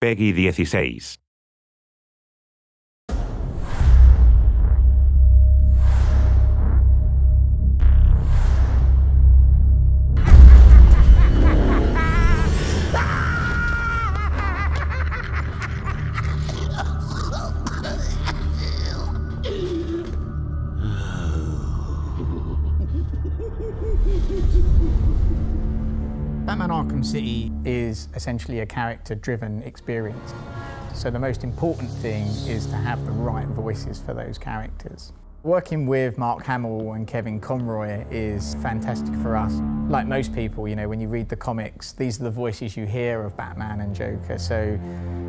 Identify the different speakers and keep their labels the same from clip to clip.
Speaker 1: Peggy 16.
Speaker 2: Batman Arkham City is essentially a character-driven experience. So the most important thing is to have the right voices for those characters. Working with Mark Hamill and Kevin Conroy is fantastic for us. Like most people, you know, when you read the comics, these are the voices you hear of Batman and Joker. So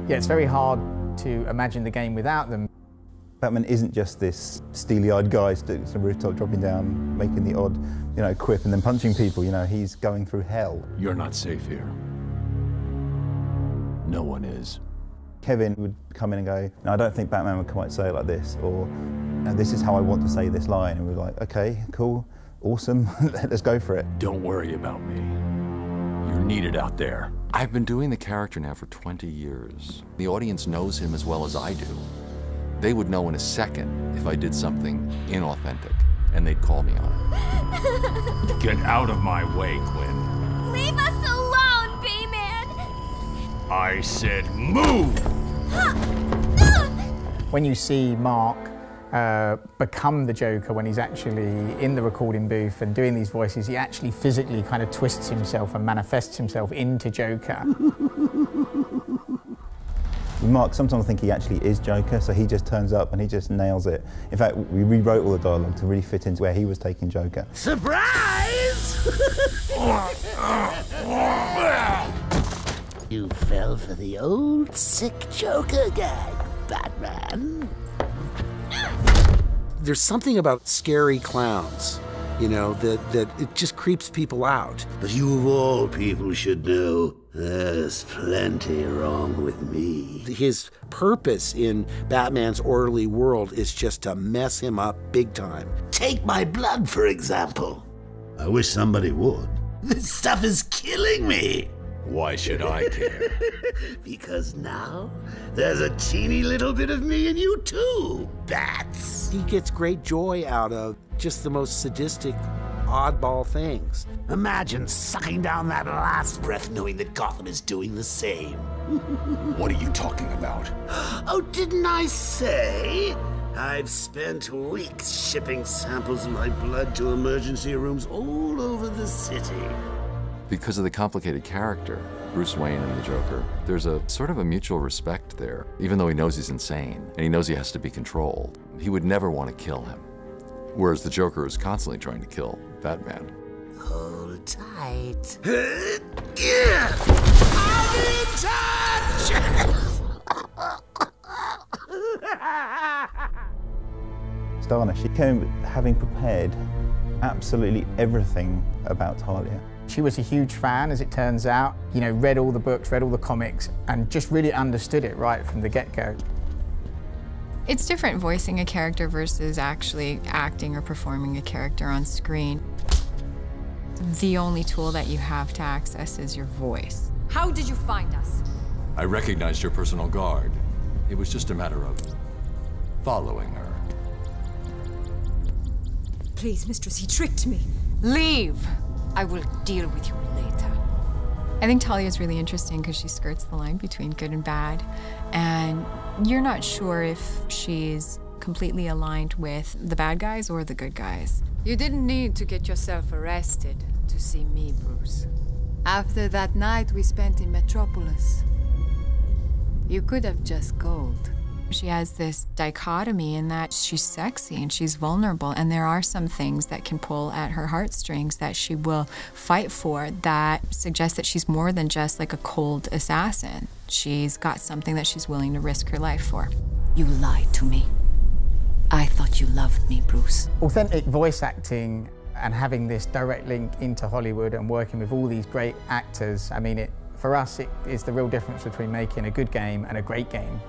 Speaker 2: yeah, it's very hard to imagine the game without them.
Speaker 3: Batman isn't just this steely-eyed guy sitting on the rooftop, dropping down, making the odd, quip and then punching people. He's going through hell.
Speaker 4: You're not safe here. No one is.
Speaker 3: Kevin would come in and go, "No, I don't think Batman would quite say it like this," or "No, this is how I want to say this line." And we're like, "Okay, cool, awesome, let's go for it."
Speaker 4: Don't worry about me. You're needed out there.
Speaker 5: I've been doing the character now for 20 years. The audience knows him as well as I do. They would know in a second if I did something inauthentic, and they'd call me on it.
Speaker 4: Get out of my way, Quinn.
Speaker 6: Leave us alone, B-Man!
Speaker 4: I said move!
Speaker 2: When you see Mark become the Joker when he's actually in the recording booth and doing these voices, he actually physically kind of twists himself and manifests himself into Joker.
Speaker 3: Mark, sometimes I think he actually is Joker, so he just turns up and he just nails it. In fact, we rewrote all the dialogue to really fit into where he was taking Joker.
Speaker 7: Surprise! You fell for the old sick Joker gag, Batman.
Speaker 8: There's something about scary clowns, that it just creeps people out.
Speaker 7: But you of all people should know, there's plenty wrong with me.
Speaker 8: His purpose in Batman's orderly world is just to mess him up big time.
Speaker 7: Take my blood, for example. I wish somebody would. This stuff is killing me.
Speaker 4: Why should I care?
Speaker 7: Because now, there's a teeny little bit of me in you too, Bats.
Speaker 8: He gets great joy out of just the most sadistic, oddball things.
Speaker 7: Imagine sucking down that last breath knowing that Gotham is doing the same.
Speaker 4: What are you talking about?
Speaker 7: Oh, didn't I say? I've spent weeks shipping samples of my blood to emergency rooms all over the city.
Speaker 5: Because of the complicated character, Bruce Wayne and the Joker, there's a sort of a mutual respect there. Even though he knows he's insane, and he knows he has to be controlled, he would never want to kill him. Whereas the Joker is constantly trying to kill Batman.
Speaker 7: Hold tight.
Speaker 8: I'm in touch!
Speaker 3: Stana, she came having prepared absolutely everything about Talia.
Speaker 2: She was a huge fan, as it turns out. Read all the books, read all the comics, and just really understood it right from the get-go.
Speaker 9: It's different voicing a character versus actually acting or performing a character on screen. The only tool that you have to access is your voice.
Speaker 6: How did you find us?
Speaker 5: I recognized your personal guard. It was just a matter of following her.
Speaker 6: Please, mistress, he tricked me. Leave! I will deal with you later.
Speaker 9: I think Talia is really interesting because she skirts the line between good and bad, and you're not sure if she's completely aligned with the bad guys or the good guys.
Speaker 10: You didn't need to get yourself arrested to see me, Bruce. After that night we spent in Metropolis, you could have just called.
Speaker 9: She has this dichotomy in that she's sexy and she's vulnerable, and there are some things that can pull at her heartstrings that she will fight for that suggest that she's more than just like a cold assassin. She's got something that she's willing to risk her life for.
Speaker 10: You lied to me. I thought you loved me, Bruce.
Speaker 2: Authentic voice acting and having this direct link into Hollywood and working with all these great actors, for us, it is the real difference between making a good game and a great game.